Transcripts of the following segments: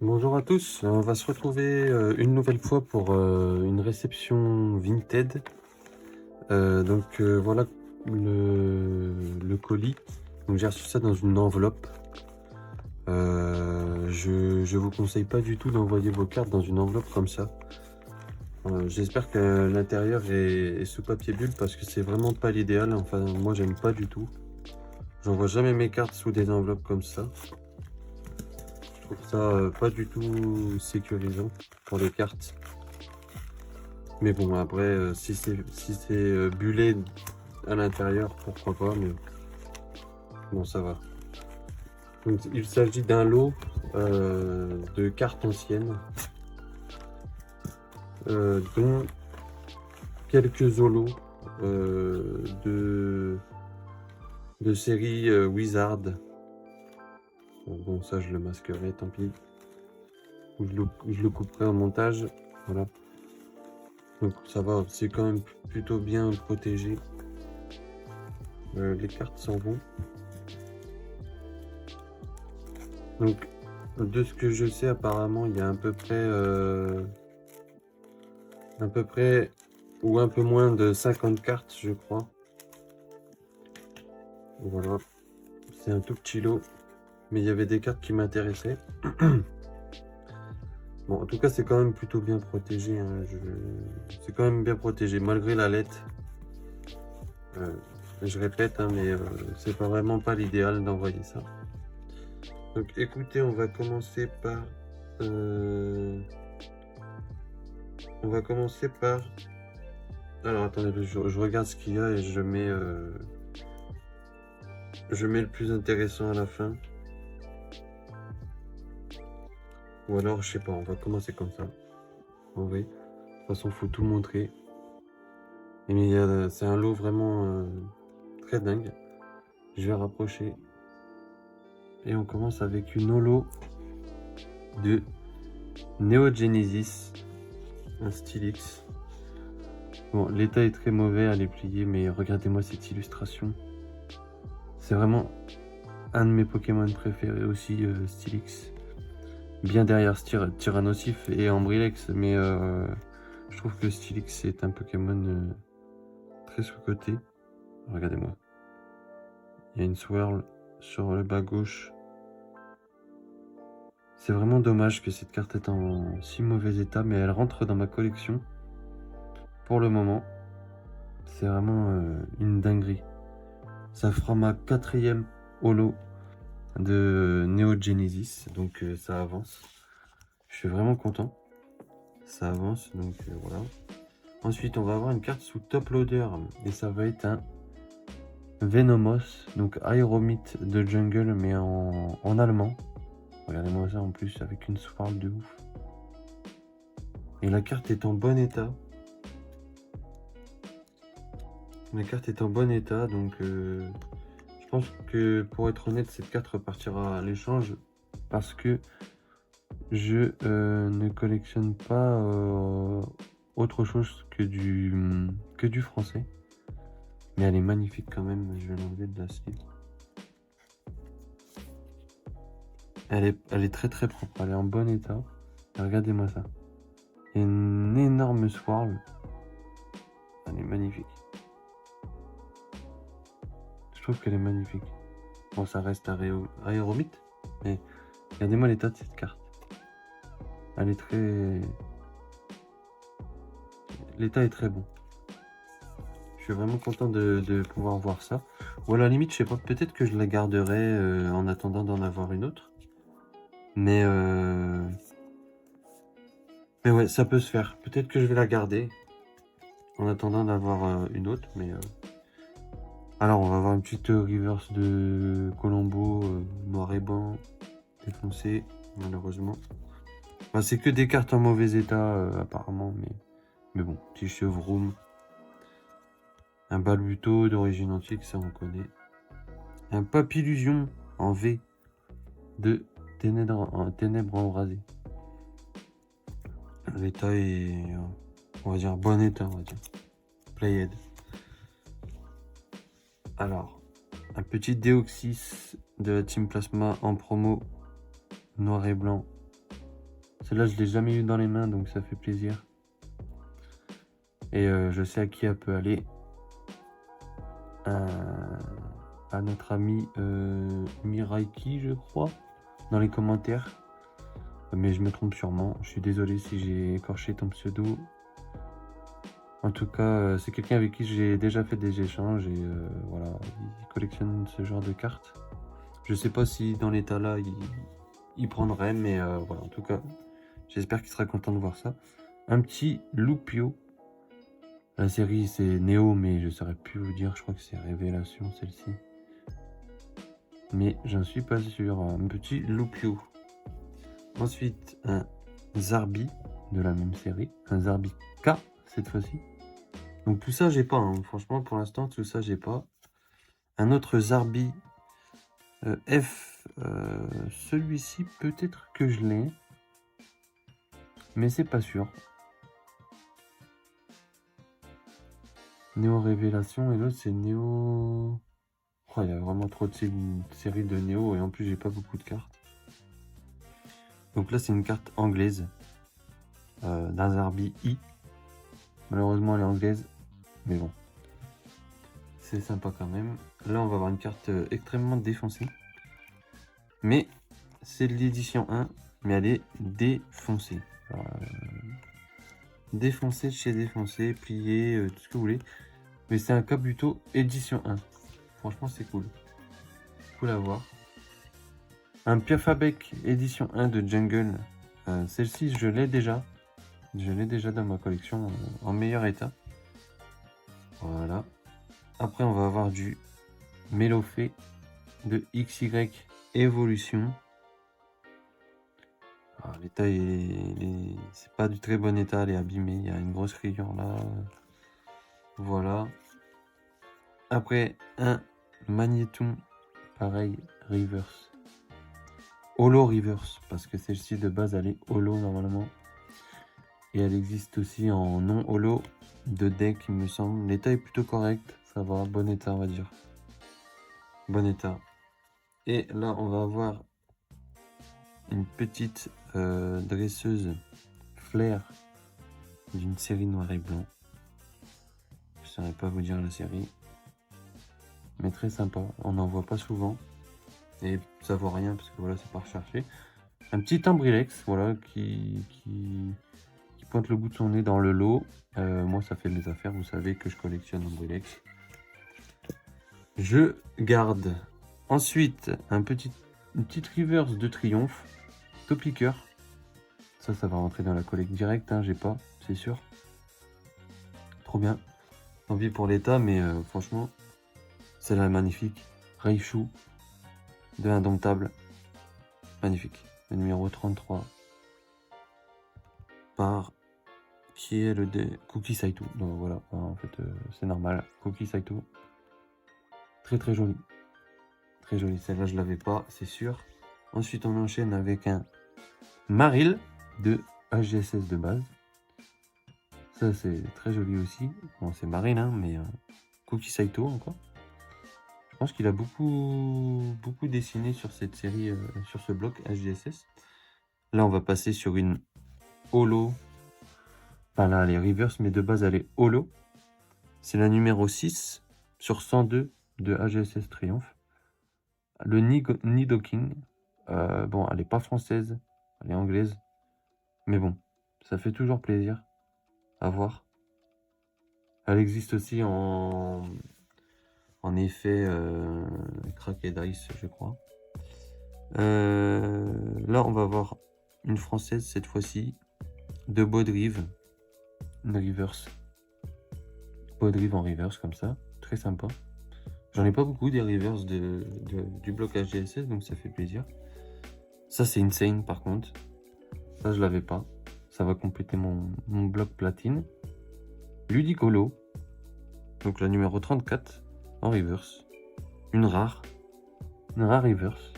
Bonjour à tous, on va se retrouver une nouvelle fois pour une réception Vinted. Voilà le colis. Donc j'ai reçu ça dans une enveloppe. Je vous conseille pas du tout d'envoyer vos cartes dans une enveloppe comme ça. J'espère que l'intérieur est sous papier bulle parce que c'est vraiment pas l'idéal. Enfin moi j'aime pas du tout. J'envoie jamais mes cartes sous des enveloppes comme ça. Je trouve ça pas du tout sécurisant pour les cartes. Mais bon, après, si c'est bullé à l'intérieur, pourquoi pas, mais bon, ça va. Donc, il s'agit d'un lot de cartes anciennes, dont quelques holos de série Wizard. Bon, ça, je le masquerai, tant pis. Ou je le couperai au montage. Voilà. Donc, ça va, c'est quand même plutôt bien protégé. Les cartes s'en vont. Donc, de ce que je sais, apparemment, il y a à peu près ou un peu moins de 50 cartes, je crois. Voilà, c'est un tout petit lot, mais il y avait des cartes qui m'intéressaient. Bon, en tout cas, c'est quand même plutôt bien protégé, hein. C'est quand même bien protégé, malgré la lettre. Je répète, hein, mais c'est pas vraiment pas l'idéal d'envoyer ça. Donc, écoutez, on va commencer par... On va commencer par... Alors, attendez, je regarde ce qu'il y a et je mets le plus intéressant à la fin. Ou alors, je sais pas, on va commencer comme ça. En vrai, de toute façon, faut tout montrer. Mais c'est un lot vraiment très dingue. Je vais rapprocher. Et on commence avec une holo de Neo Genesis, un Stylix. Bon, l'état est très mauvais, elle est pliée, mais regardez-moi cette illustration. C'est vraiment un de mes Pokémon préférés aussi, Stylix. Bien derrière Tyrannosif et Ambrilex, mais je trouve que Stylix est un Pokémon très sous-coté. Regardez-moi. Il y a une swirl sur le bas gauche. C'est vraiment dommage que cette carte est en si mauvais état, mais elle rentre dans ma collection. Pour le moment, c'est vraiment une dinguerie. Ça fera ma 4e holo de Neo Genesis, donc ça avance. Je suis vraiment content. Ça avance, donc voilà. Ensuite, on va avoir une carte sous top loader, et ça va être un Venomos, donc Aéromite de jungle, mais en allemand. Regardez-moi ça en plus, avec une swirl de ouf. Et la carte est en bon état. La carte est en bon état, donc je pense que pour être honnête, cette carte repartira à l'échange parce que je ne collectionne pas autre chose que du français. Mais elle est magnifique quand même, je vais l'enlever de la slip. Elle est très très propre, elle est en bon état. Et regardez-moi ça. Il y a une énorme swirl. Elle est magnifique. Je trouve qu'elle est magnifique. Bon, ça reste un aéromite, mais regardez-moi l'état de cette carte. Elle est très... L'état est très bon. Je suis vraiment content de pouvoir voir ça. Ou à la limite, je sais pas, peut-être que je la garderai en attendant d'en avoir une autre. Mais ouais, ça peut se faire. Peut-être que je vais la garder en attendant d'avoir une autre. Mais alors, on va avoir une petite reverse de Colombo, noir et blanc, défoncé, malheureusement. Enfin, c'est que des cartes en mauvais état, apparemment, mais bon, petit Chevroom. Un Balbuto d'origine antique, ça on connaît. Un Papillusion en V de ténèbres embrasées. L'état est, on va dire, bon état, on va dire. Playhead. Alors, un petit Deoxys de la Team Plasma en promo, noir et blanc. Celle-là, je l'ai jamais eu dans les mains, donc ça fait plaisir. Et je sais à qui elle peut aller. À notre ami Miraiki, je crois, dans les commentaires. Mais je me trompe sûrement. Je suis désolé si j'ai écorché ton pseudo. En tout cas, c'est quelqu'un avec qui j'ai déjà fait des échanges et voilà, il collectionne ce genre de cartes. Je sais pas si dans l'état là, il prendrait, mais voilà, en tout cas, j'espère qu'il sera content de voir ça. Un petit Loupio. La série c'est Néo, mais je saurais plus vous dire, je crois que c'est Révélation celle-ci. Mais j'en suis pas sûr. Un petit Loupio. Ensuite, un Zarbi de la même série. Un Zarbi K cette fois-ci. Donc tout ça, j'ai pas. Hein. Franchement, pour l'instant, tout ça, j'ai pas. Un autre Zarbi F. Celui-ci, peut-être que je l'ai. Mais c'est pas sûr. Néo Révélation et l'autre, c'est Néo... Oh, il y a vraiment trop de séries de Néo et en plus, j'ai pas beaucoup de cartes. Donc là, c'est une carte anglaise d'un Zarbi I. Malheureusement, elle est anglaise. Mais bon, c'est sympa quand même. Là, on va avoir une carte extrêmement défoncée. Mais c'est de l'édition 1, mais elle est défoncée. Défoncée chez défoncée, pliée, tout ce que vous voulez. Mais c'est un Kabuto édition 1. Franchement, c'est cool. Cool à voir. Un Piafabec édition 1 de Jungle. Celle-ci, je l'ai déjà. Je l'ai déjà dans ma collection en meilleur état. Voilà. Après, on va avoir du Mélofée de XY Evolution. L'état c'est pas du très bon état, elle est abîmée, il y a une grosse rayure là. Voilà. Après, un Magnéton, pareil, reverse. Holo reverse, parce que celle-ci de base elle est holo normalement. Et elle existe aussi en non holo de deck, il me semble. L'état est plutôt correct, ça va, bon état on va dire. Bon état. Et là on va avoir une petite dresseuse Flair d'une série noir et blanc. Je ne saurais pas vous dire la série. Mais très sympa, on n'en voit pas souvent. Et ça vaut rien parce que voilà, c'est pas recherché. Un petit Imbrilex, voilà, qui pointe le bout de son nez dans le lot. Moi, ça fait les affaires, vous savez que je collectionne Imbrilex. Je garde. Ensuite, une petite reverse de Triomphe. Topiqueur. Ça va rentrer dans la collecte directe, hein, j'ai pas, c'est sûr. Trop bien. Tant pis pour l'état, mais franchement, celle-là est magnifique. Raichu de Indomptable. Magnifique. Le numéro 33. Par qui est le Cookie Saito. Donc voilà, en fait, c'est normal. Cookie Saito. Très très joli. Très joli. Celle-là, je l'avais pas, c'est sûr. Ensuite, on enchaîne avec un Marill de HGSS de base. Ça, c'est très joli aussi. Bon, c'est Marill, hein, mais Cookie Saito encore. Je pense qu'il a beaucoup dessiné sur cette série, sur ce bloc HGSS. Là, on va passer sur une holo. Enfin là, elle est reverse, mais de base, elle est holo. C'est la numéro 6 sur 102 de HGSS Triumph. Le Nidoking. Bon, elle n'est pas française, elle est anglaise. Mais bon, ça fait toujours plaisir à voir. Elle existe aussi en effet Cracked Ice, je crois. Là, on va voir une française cette fois-ci de Baudrive. Une reverse. Baudrive en reverse comme ça. Très sympa. J'en ai pas beaucoup des reverse du bloc HGSS, donc ça fait plaisir. Ça, c'est Insane par contre. Ça, je l'avais pas. Ça va compléter mon bloc platine. Ludicolo. Donc la numéro 34 en reverse. Une rare reverse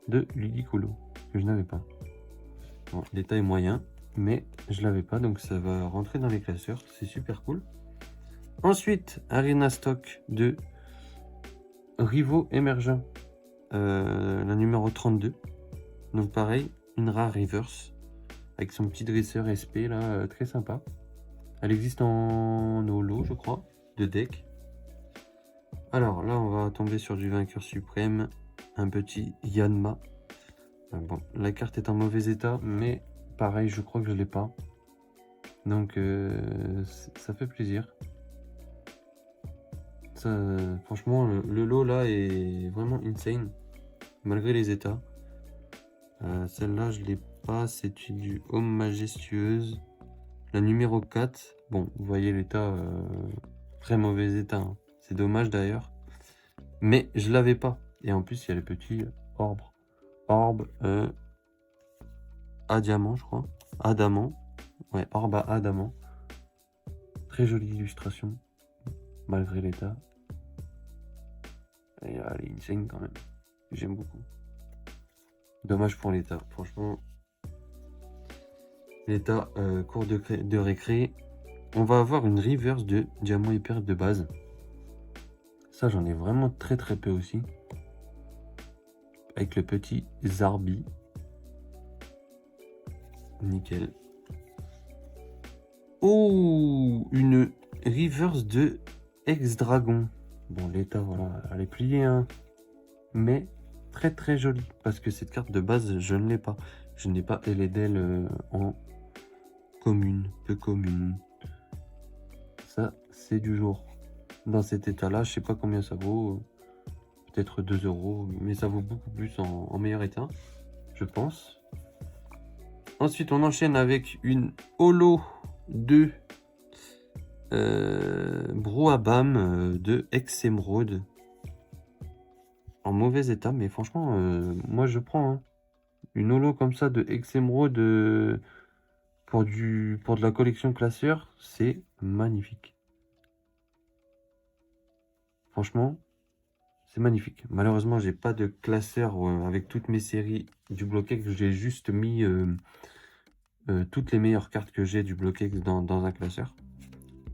de Ludicolo que je n'avais pas. Bon, l'état est moyen, mais je l'avais pas, donc ça va rentrer dans les classeurs. C'est super cool. Ensuite, Arena Stock de Rivaux Émergent. La numéro 32. Donc pareil, une rare reverse. avec son petit dresseur SP là, très sympa. Elle existe en holo, je crois, de deck. Alors là, on va tomber sur du vainqueur suprême, un petit Yanma. Bon, la carte est en mauvais état, mais pareil, je crois que je l'ai pas. Donc ça fait plaisir. Ça, franchement, le lot là est vraiment insane, malgré les états. Celle-là, je l'ai pas, c'est du Homme Majestueuse. La numéro 4, bon, vous voyez l'état, très mauvais état, hein. C'est dommage d'ailleurs. Mais je l'avais pas. Et en plus, il y a les petits Orbe à diamant, je crois. Adamant. Ouais, Orbe à Adamant. Très jolie illustration, malgré l'état. Et elle est insane quand même. J'aime beaucoup. Dommage pour l'état, franchement. L'état cours de récré. On va avoir une reverse de diamant hyper de base. Ça, j'en ai vraiment très peu aussi. Avec le petit Zarbi. Nickel. Oh, une reverse de Ex-Dragon. Bon, l'état, voilà, elle est pliée, hein. Mais très jolie. Parce que cette carte de base, je ne l'ai pas. Je n'ai pas Eledel en commune, peu commune. Ça, c'est du jour. Dans cet état-là, je sais pas combien ça vaut. Peut-être 2 €, mais ça vaut beaucoup plus en meilleur état, je pense. Ensuite, on enchaîne avec une holo de Broabam de Ex-Émeraude. En mauvais état, mais franchement, moi je prends, hein. Une holo comme ça de Ex-Émeraude pour de la collection classeur, c'est magnifique. Franchement, c'est magnifique. Malheureusement, j'ai pas de classeur avec toutes mes séries du bloqué, que j'ai juste mis toutes les meilleures cartes que j'ai du bloqué dans un classeur,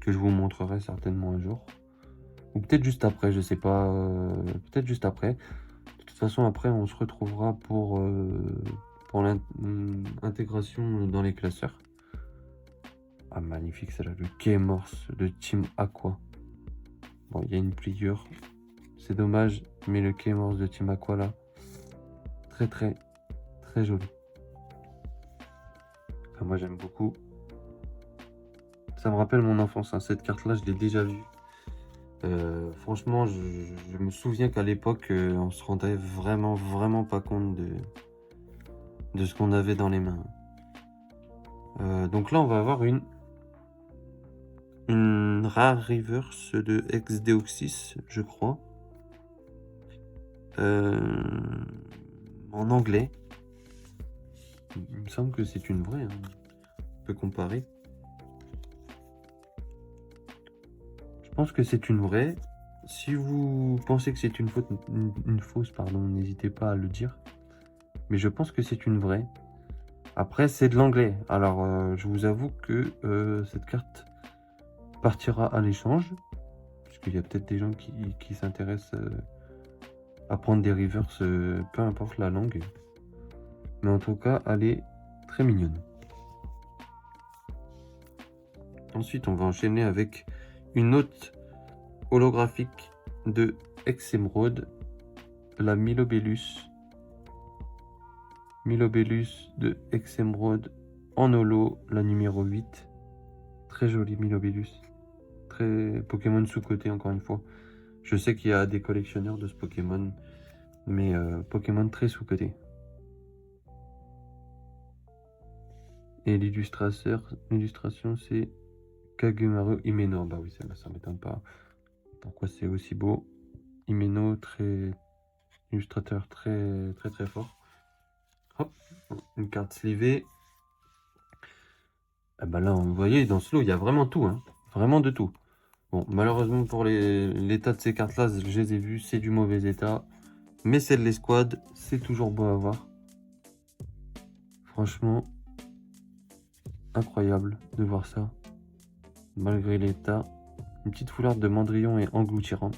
que je vous montrerai certainement un jour. Ou peut-être juste après, je sais pas. Peut-être juste après. De toute façon, après, on se retrouvera pour l'intégration dans les classeurs. Ah, magnifique, c'est là le K-Morse de Team Aqua. Bon, il y a une pliure. C'est dommage, mais le K-Morse de Team Aqua là, très joli. Enfin, moi, j'aime beaucoup. Ça me rappelle mon enfance, hein. Cette carte là, je l'ai déjà vue. Franchement, je me souviens qu'à l'époque, on se rendait vraiment pas compte de ce qu'on avait dans les mains. Donc là, on va avoir une rare reverse de Ex-Deoxys, je crois. En anglais. Il me semble que c'est une vraie, hein. On peut comparer. Je pense que c'est une vraie. Si vous pensez que c'est une fausse, pardon, n'hésitez pas à le dire. Mais je pense que c'est une vraie. Après, c'est de l'anglais. Alors, je vous avoue que cette carte partira à l'échange. Puisqu'il y a peut-être des gens qui s'intéressent à prendre des reverse, peu importe la langue. Mais en tout cas, elle est très mignonne. Ensuite, on va enchaîner avec une autre holographique de Ex-Émeraude, la Milobellus. Milobellus de Ex-Émeraude en holo, la numéro 8. Très joli Milobellus. Très Pokémon sous-côté, encore une fois. Je sais qu'il y a des collectionneurs de ce Pokémon, mais Pokémon très sous-côté. Et l'illustration, c'est Kagemaru Himeno. Bah oui, ça m'étonne pas. Pourquoi c'est aussi beau. Himeno, illustrateur très fort. Hop, une carte slivée. Ah bah là, vous voyez, dans ce lot, il y a vraiment tout, hein. Vraiment de tout. Bon, malheureusement pour l'état de ces cartes-là, je les ai vues, c'est du mauvais état. Mais c'est de l'escouade, c'est toujours beau à voir. Franchement, incroyable de voir ça. Malgré l'état. Une petite foularde de Mandrillon et Engloutirant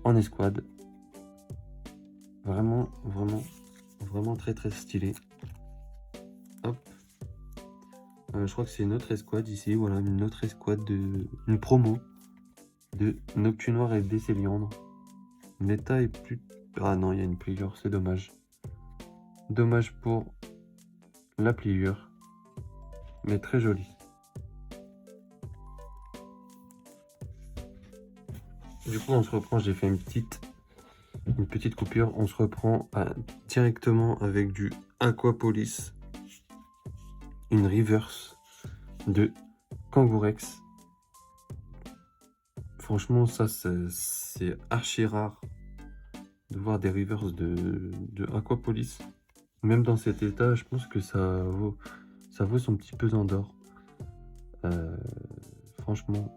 en escouade. Vraiment très stylé. Hop. Je crois que c'est une autre escouade ici. Voilà, une autre escouade une promo de Noctunoir et Décéliandre. L'état est plus... Ah non, il y a une pliure, c'est dommage. Dommage pour la pliure. Mais très jolie. Du coup, on se reprend. J'ai fait une petite coupure. On se reprend directement avec du Aquapolis. Une reverse de Kangourex. Franchement, ça, c'est archi rare de voir des reverses de Aquapolis. Même dans cet état, je pense que ça vaut son petit pesant d'or. Franchement,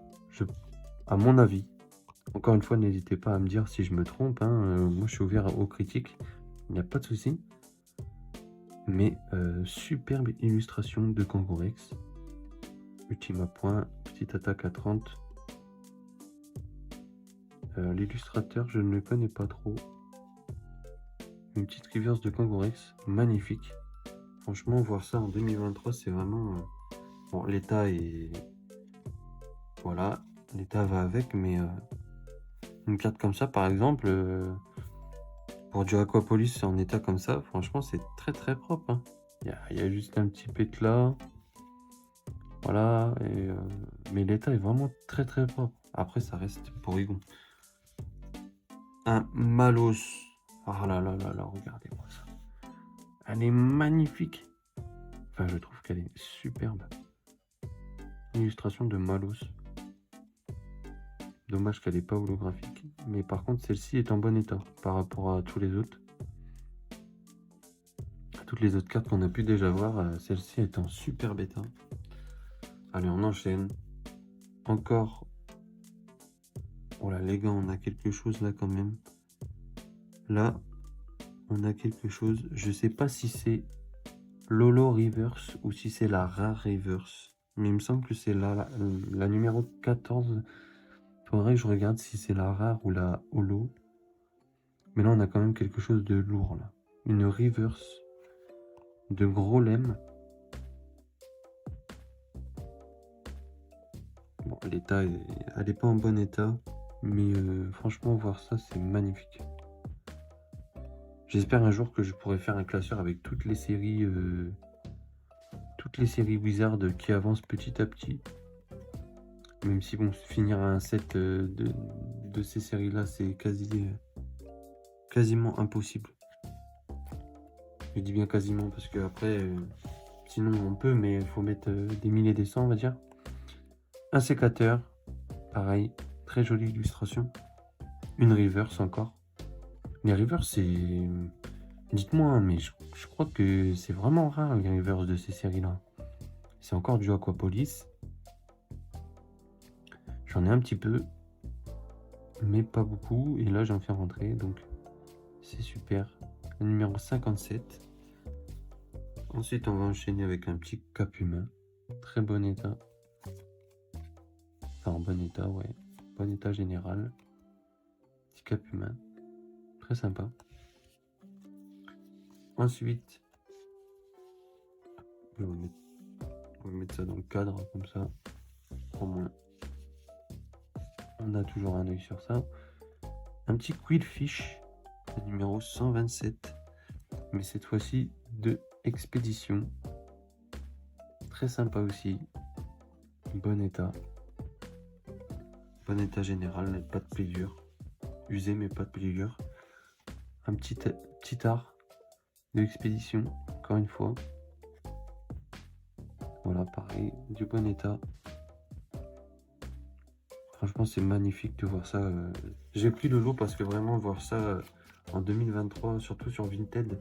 à mon avis, encore une fois, n'hésitez pas à me dire si je me trompe. Moi, je suis ouvert aux critiques. Il n'y a pas de souci. Mais superbe illustration de Kangourex. Ultime à point, petite attaque à 30. L'illustrateur, je ne le connais pas trop. Une petite reverse de Kangourex, magnifique. Franchement, voir ça en 2023, c'est vraiment... Bon, l'état est... Voilà, l'état va avec, mais une carte comme ça, par exemple, pour du Aquapolis en état comme ça, franchement, c'est très très propre. Hein. Il y a juste un petit péclat. Voilà, mais l'état est vraiment très très propre. Après, ça reste porygon. Un Malos. Oh là là là là, regardez-moi ça. Elle est magnifique. Enfin, je trouve qu'elle est superbe. Illustration de Malos. Dommage qu'elle n'est pas holographique. Mais par contre, celle-ci est en bon état par rapport à tous les autres. Toutes les autres cartes qu'on a pu déjà voir, celle-ci est en super bêta. Allez, on enchaîne. Encore. Oh là, les gars, on a quelque chose là quand même. Là, on a quelque chose. Je sais pas si c'est l'Holo Reverse ou si c'est la Rare Reverse. Mais il me semble que c'est la numéro 14. Faudrait que je regarde si c'est la Rare ou la Holo. Mais là, on a quand même quelque chose de lourd là. Une Reverse de gros lemme. Bon, l'état, elle n'est pas en bon état. Mais franchement, voir ça, c'est magnifique. J'espère un jour que je pourrai faire un classeur avec toutes les séries Wizard qui avancent petit à petit. Même si bon, finir un set de ces séries-là, c'est quasiment impossible. Je dis bien quasiment parce que après, sinon on peut, mais il faut mettre des milliers des cents, on va dire. Un sécateur, pareil, très jolie illustration. Une reverse encore. Les reverse, c'est... Dites-moi, mais je crois que c'est vraiment rare les reverse de ces séries-là. C'est encore du Aquapolis. J'en ai un petit peu, mais pas beaucoup. Et là, j'en fais rentrer, donc c'est super. Le numéro 57. Ensuite, on va enchaîner avec un petit cap humain. Très bon état. Enfin, en bon état, ouais. Bon état général. Petit cap humain. Très sympa. Ensuite, on va mettre ça dans le cadre, comme ça. Au moins, on a toujours un œil sur ça. Un petit Quillfish, le numéro 127. Mais cette fois-ci, de expédition. Très sympa aussi. Bon état. Bon état général, pas de pliure. Usé, mais pas de pliure. Un petit art de l'expédition, encore une fois. Voilà, pareil, du bon état. Franchement, c'est magnifique de voir ça. J'ai pris le lot parce que vraiment, voir ça en 2023, surtout sur Vinted,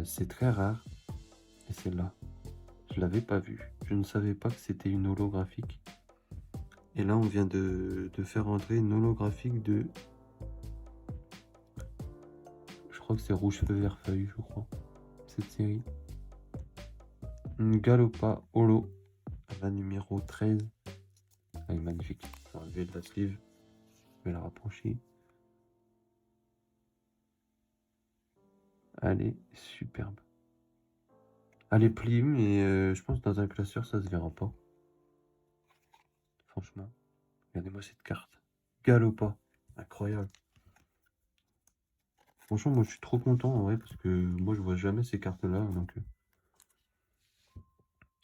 c'est très rare. Et c'est là. Je l'avais pas vu. Je ne savais pas que c'était une holographique. Et là, on vient de faire entrer une holographique de... Je crois que c'est Rouge Feu Vert Feuille, je crois. Cette série. Une Galopa Holo. La numéro 13. Elle est magnifique. Je vais enlever de la sleeve. Je vais la rapprocher. Elle est superbe. Elle est pliée, mais je pense que dans un classeur, ça se verra pas. Franchement, regardez-moi cette carte. Galopa, incroyable. Franchement, moi je suis trop content en vrai parce que moi je vois jamais ces cartes-là. Donc,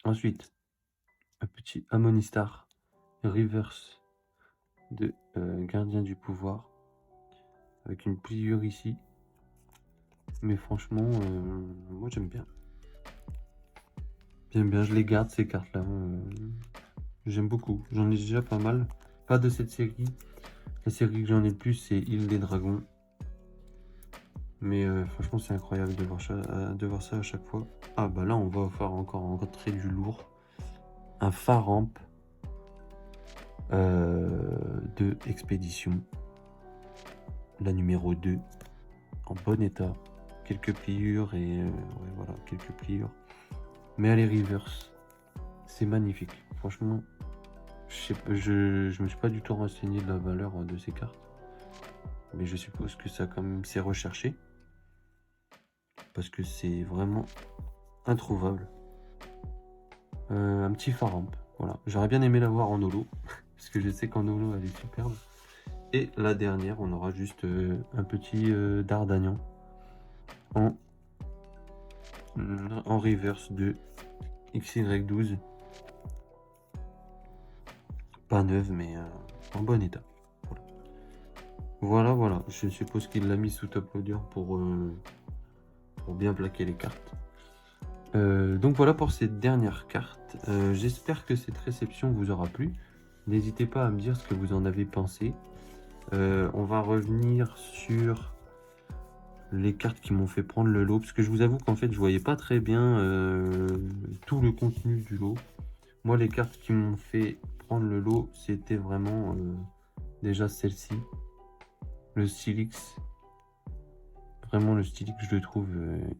ensuite, un petit Amonistar Reverse de Gardien du Pouvoir avec une pliure ici. Mais franchement, moi j'aime bien. J'aime bien, je les garde ces cartes-là. J'aime beaucoup. J'en ai déjà pas mal. Pas de cette série. La série que j'en ai le plus, c'est Île des Dragons. Mais franchement, c'est incroyable de voir ça à chaque fois. Ah bah là, on va faire encore rentrer du lourd. Un Faramp de Expédition. La numéro 2. En bon état. Quelques pliures et... ouais, voilà, quelques pliures. Mais elle est reverse. C'est magnifique. Franchement, je me suis pas du tout renseigné de la valeur de ces cartes. Mais je suppose que ça quand même c'est recherché. Parce que c'est vraiment introuvable. Un petit Faramp. Voilà. J'aurais bien aimé l'avoir en holo. Parce que je sais qu'en holo elle est superbe. Et la dernière, on aura juste un petit Dardagnan. En reverse de XY12. Pas neuve, mais en bon état. Voilà. Je suppose qu'il l'a mis sous top loader pour bien plaquer les cartes. Donc voilà pour ces dernières cartes. J'espère que cette réception vous aura plu. N'hésitez pas à me dire ce que vous en avez pensé. On va revenir sur les cartes qui m'ont fait prendre le lot. Parce que je vous avoue qu'en fait, je voyais pas très bien tout le contenu du lot. Moi, les cartes qui m'ont fait prendre le lot, c'était vraiment déjà celle-ci. Le Stylix. Vraiment, le Stylix, je le trouve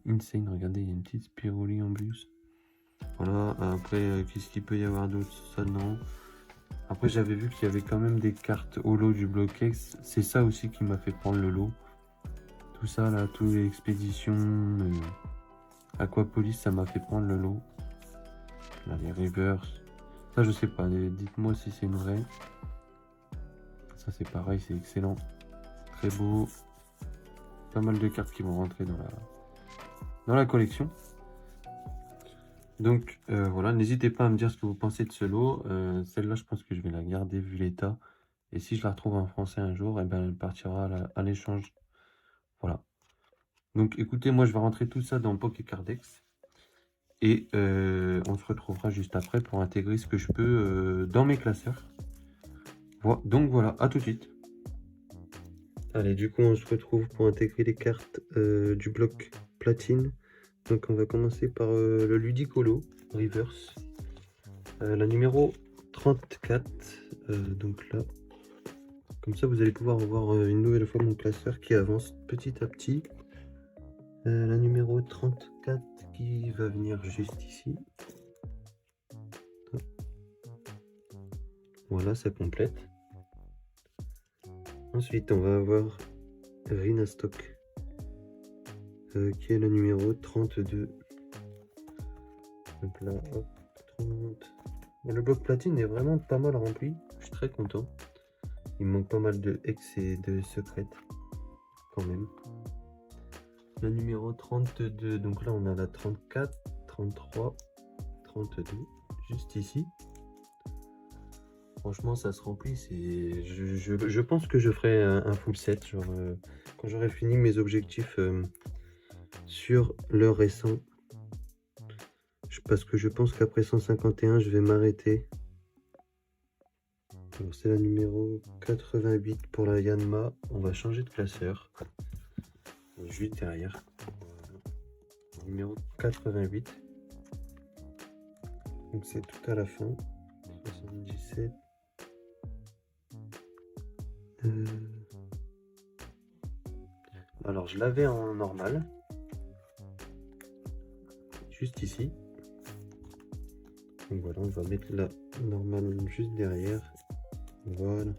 insane. Regardez, il y a une petite Spiroli en plus. Voilà, après, qu'est-ce qu'il peut y avoir d'autre? Ça, non. Après, j'avais vu qu'il y avait quand même des cartes holo du Block-X. C'est ça aussi qui m'a fait prendre le lot. Tout ça, là, toutes les expéditions, Aquapolis, ça m'a fait prendre le lot. Là, les reverse. Ça, je sais pas. Dites-moi si c'est une vraie. Ça, c'est pareil, c'est excellent. Très beau. Pas mal de cartes qui vont rentrer dans la collection. Donc voilà, n'hésitez pas à me dire ce que vous pensez de ce lot. Celle-là, je pense que je vais la garder vu l'état. Et si je la retrouve en français un jour, eh ben, elle partira à l'échange. Voilà. Donc écoutez, moi je vais rentrer tout ça dans Pokécardex. Et on se retrouvera juste après pour intégrer ce que je peux dans mes classeurs. Donc voilà, à tout de suite. Allez, du coup, on se retrouve pour intégrer les cartes du bloc platine. Donc on va commencer par le Ludicolo Reverse. La numéro 34. Donc là. Comme ça, vous allez pouvoir voir une nouvelle fois mon classeur qui avance petit à petit. La numéro 34 qui va venir juste ici. Voilà, ça complète. Ensuite, on va avoir Rhinastock qui est la numéro 32. Donc là, hop, 30. Le bloc platine est vraiment pas mal rempli. Je suis très content. Il me manque pas mal de X et de secrètes quand même. La numéro 32, donc là on a la 34, 33, 32, juste ici. Franchement ça se remplit, je pense que je ferai un full set, genre, quand j'aurai fini mes objectifs sur le récent. Parce que je pense qu'après 151 je vais m'arrêter. C'est la numéro 88 pour la Yanma. On va changer de classeur. Juste derrière. Numéro 88. Donc c'est tout à la fin. 77. Alors je l'avais en normal. Juste ici. Donc voilà, on va mettre la normale juste derrière. Voilà.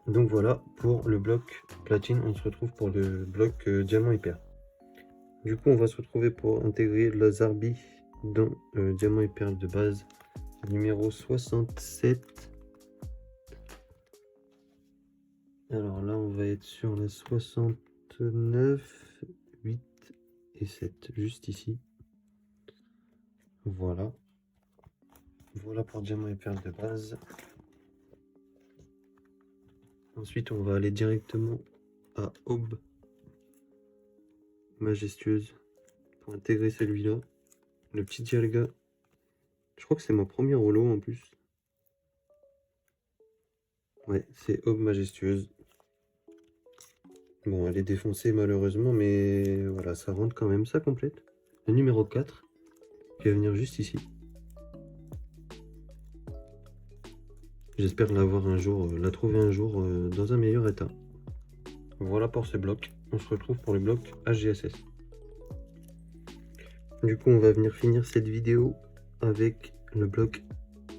Donc voilà pour le bloc platine, on se retrouve pour le bloc diamant hyper. Du coup, on va se retrouver pour intégrer la Zarbi dans diamant et perle de base, numéro 67. Alors là, on va être sur la 69, 8 et 7, juste ici. Voilà. Voilà pour diamant et perle de base. Ensuite, on va aller directement à Aube majestueuse pour intégrer celui-là. Le petit Dialga. Je crois que c'est mon premier holo en plus. Ouais, c'est Aube majestueuse. Bon, elle est défoncée malheureusement, mais voilà, ça rentre quand même, ça complète. Le numéro 4, qui va venir juste ici. J'espère l'avoir un jour, la trouver un jour dans un meilleur état. Voilà pour ce bloc. On se retrouve pour le bloc HGSS. Du coup, on va venir finir cette vidéo avec le bloc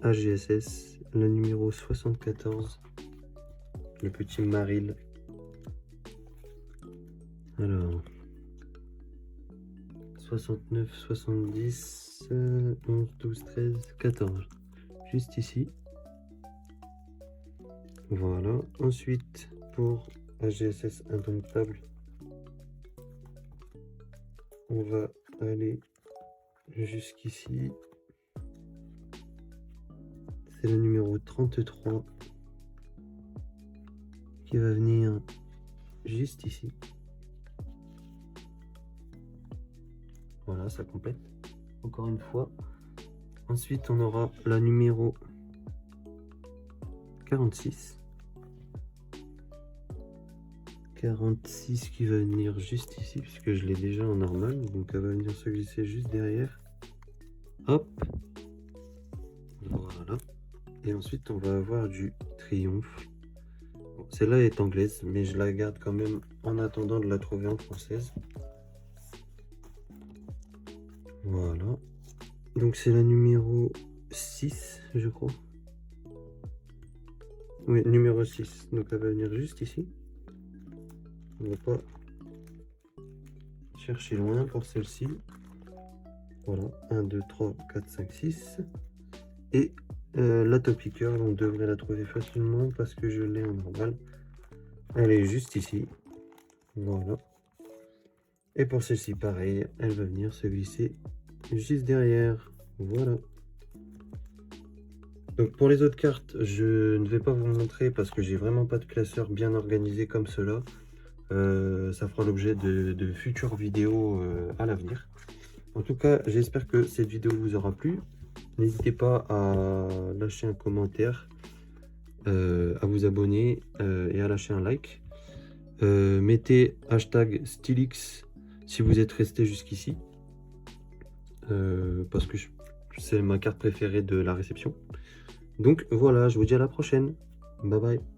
HGSS, le numéro 74, le petit Maril. Alors, 69, 70, 11, 12, 13, 14. Juste ici. Voilà. Ensuite, pour HGSS indomptable, on va aller jusqu'ici. C'est le numéro 33 qui va venir juste ici. Voilà, ça complète encore une fois. Ensuite, on aura la numéro 46. 46 qui va venir juste ici, puisque je l'ai déjà en normal. Donc elle va venir se glisser juste derrière. Hop. Voilà. Et ensuite, on va avoir du triomphe. Bon, celle-là est anglaise, mais je la garde quand même en attendant de la trouver en française. Voilà. Donc c'est la numéro 6, je crois. Oui, numéro 6. Donc elle va venir juste ici. On va pas chercher loin pour celle-ci. Voilà. 1, 2, 3, 4, 5, 6. Et la Topic Girl, on devrait la trouver facilement parce que je l'ai en normal. Elle est juste ici. Voilà. Et pour celle-ci, pareil, elle va venir se glisser juste derrière. Voilà. Donc pour les autres cartes, je ne vais pas vous montrer parce que j'ai vraiment pas de classeur bien organisé comme cela. Ça fera l'objet de futures vidéos à l'avenir. En tout cas, j'espère que cette vidéo vous aura plu. N'hésitez pas à lâcher un commentaire, à vous abonner et à lâcher un like. Mettez hashtag Stylix si vous êtes resté jusqu'ici, parce que c'est ma carte préférée de la réception. Donc voilà, je vous dis à la prochaine. Bye bye.